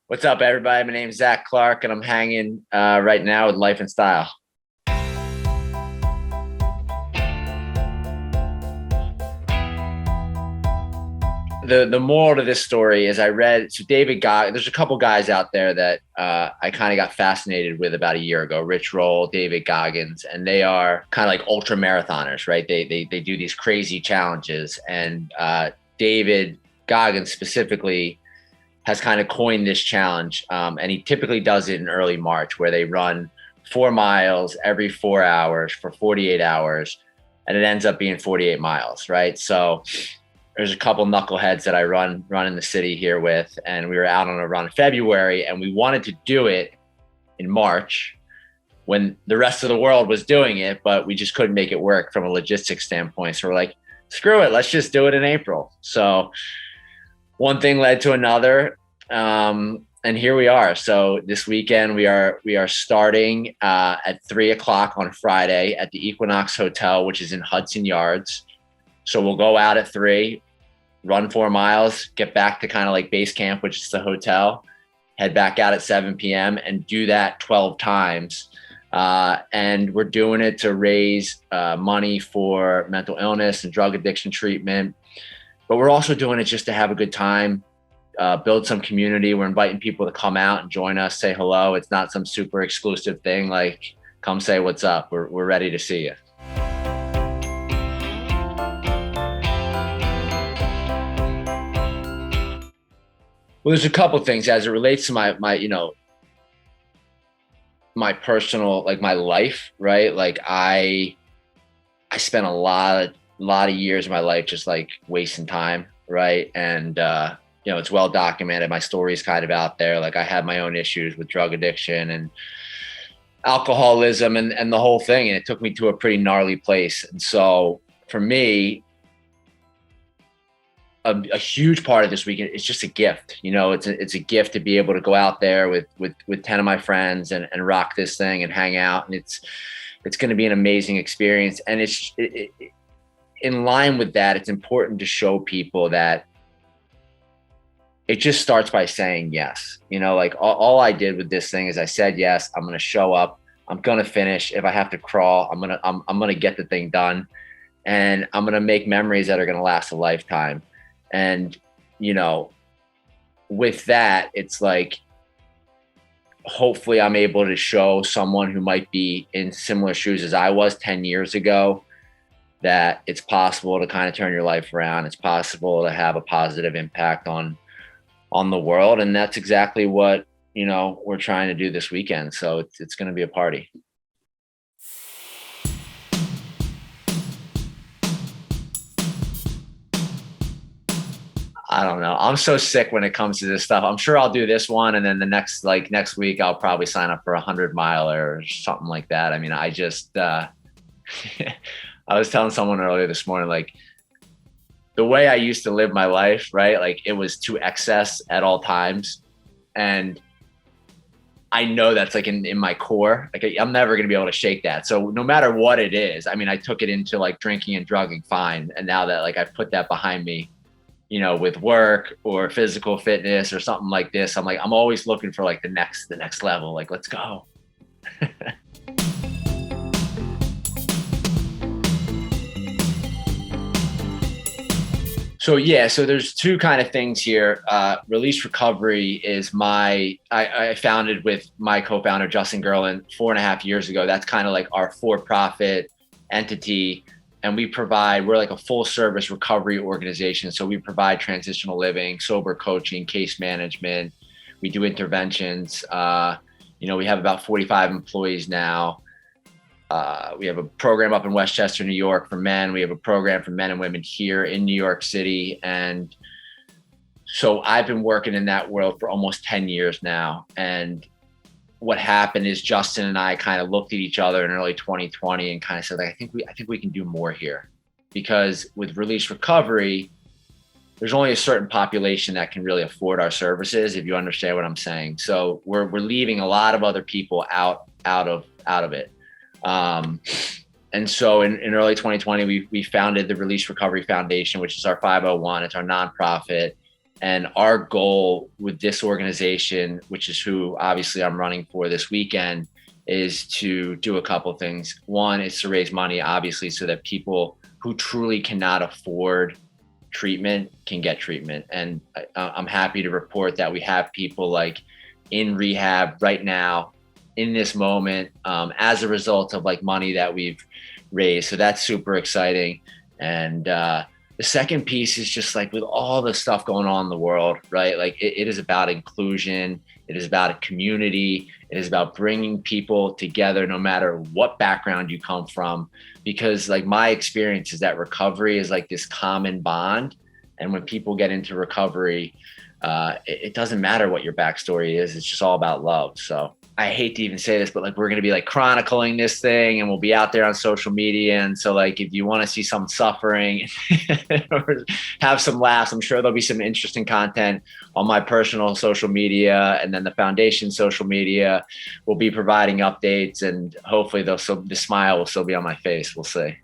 What's up, everybody? My name is Zac Clark, and I'm hanging right now with Life and Style. The moral to this story is I read David Goggins. There's a couple guys out there that I kind of got fascinated with about a year ago. Rich Roll, David Goggins, and they are kind of like ultra marathoners, right? They do these crazy challenges, and David Goggins specifically has kind of coined this challenge, and he typically does it in early March, where they run 4 miles every 4 hours for 48 hours, and it ends up being 48 miles, right? So there's a couple knuckleheads that I run in the city here with, and we were out on a run in February, and we wanted to do it in March when the rest of the world was doing it, but we just couldn't make it work from a logistics standpoint. So we're like, screw it, let's just do it in April. So one thing led to another, and here we are. So this weekend we are starting at 3:00 on Friday at the Equinox Hotel, which is in Hudson Yards. So we'll go out at 3, run 4 miles, get back to kind of like base camp, which is the hotel, head back out at 7 p.m. and do that 12 times. And we're doing it to raise money for mental illness and drug addiction treatment. But we're also doing it just to have a good time, build some community. We're inviting people to come out and join us, say hello. It's not some super exclusive thing. Like, come say what's up. We're ready to see you. Well, there's a couple of things as it relates to my my personal, like my life, right? Like I spent a lot of years of my life just like wasting time, right? And it's well documented. My story's kind of out there. Like I had my own issues with drug addiction and alcoholism and the whole thing, and it took me to a pretty gnarly place. And so for me, a huge part of this weekend is just a gift. It's a gift to be able to go out there with 10 of my friends and rock this thing and hang out. And it's going to be an amazing experience. And in line with that, it's important to show people that it just starts by saying yes. Like all I did with this thing is I said yes. I'm going to show up. I'm going to finish. If I have to crawl, I'm going to get the thing done, and I'm going to make memories that are going to last a lifetime. And, with that, it's like, hopefully I'm able to show someone who might be in similar shoes as I was 10 years ago, that it's possible to kind of turn your life around. It's possible to have a positive impact on the world. And that's exactly what, we're trying to do this weekend. So it's going to be a party. I don't know. I'm so sick when it comes to this stuff. I'm sure I'll do this one, and then the next week, I'll probably sign up for 100-miler or something like that. I mean, I just, I was telling someone earlier this morning, like the way I used to live my life, right? Like it was to excess at all times. And I know that's like in my core, like I'm never going to be able to shake that. So no matter what it is, I mean, I took it into like drinking and drugging, fine. And now that like I've put that behind me, with work or physical fitness or something like this, I'm always looking for like the next level. Like, let's go. So there's two kind of things here. Release Recovery is I founded with my co-founder, Justin Gerlin, 4.5 years ago. That's kind of like our for-profit entity. And we're like a full service recovery organization. So we provide transitional living, sober coaching, case management. We do interventions. We have about 45 employees now. We have a program up in Westchester, New York for men. We have a program for men and women here in New York City. And so I've been working in that world for almost 10 years now. And what happened is Justin and I kind of looked at each other in early 2020 and kind of said, like, I think we can do more here, because with Release Recovery, there's only a certain population that can really afford our services, if you understand what I'm saying. So we're leaving a lot of other people out of it. And so in early 2020, we founded the Release Recovery Foundation, which is our 501. It's our nonprofit. And our goal with this organization, which is who obviously I'm running for this weekend, is to do a couple things. One is to raise money, obviously, so that people who truly cannot afford treatment can get treatment. And I'm happy to report that we have people like in rehab right now in this moment, as a result of like money that we've raised. So that's super exciting. And the second piece is just like with all the stuff going on in the world, right? Like it is about inclusion. It is about a community. It is about bringing people together, no matter what background you come from, because like my experience is that recovery is like this common bond. And when people get into recovery, it doesn't matter what your backstory is. It's just all about love. So I hate to even say this, but like we're going to be like chronicling this thing and we'll be out there on social media. And so like if you want to see some suffering or have some laughs, I'm sure there'll be some interesting content on my personal social media, and then the foundation social media will be providing updates, and hopefully the smile will still be on my face. We'll see.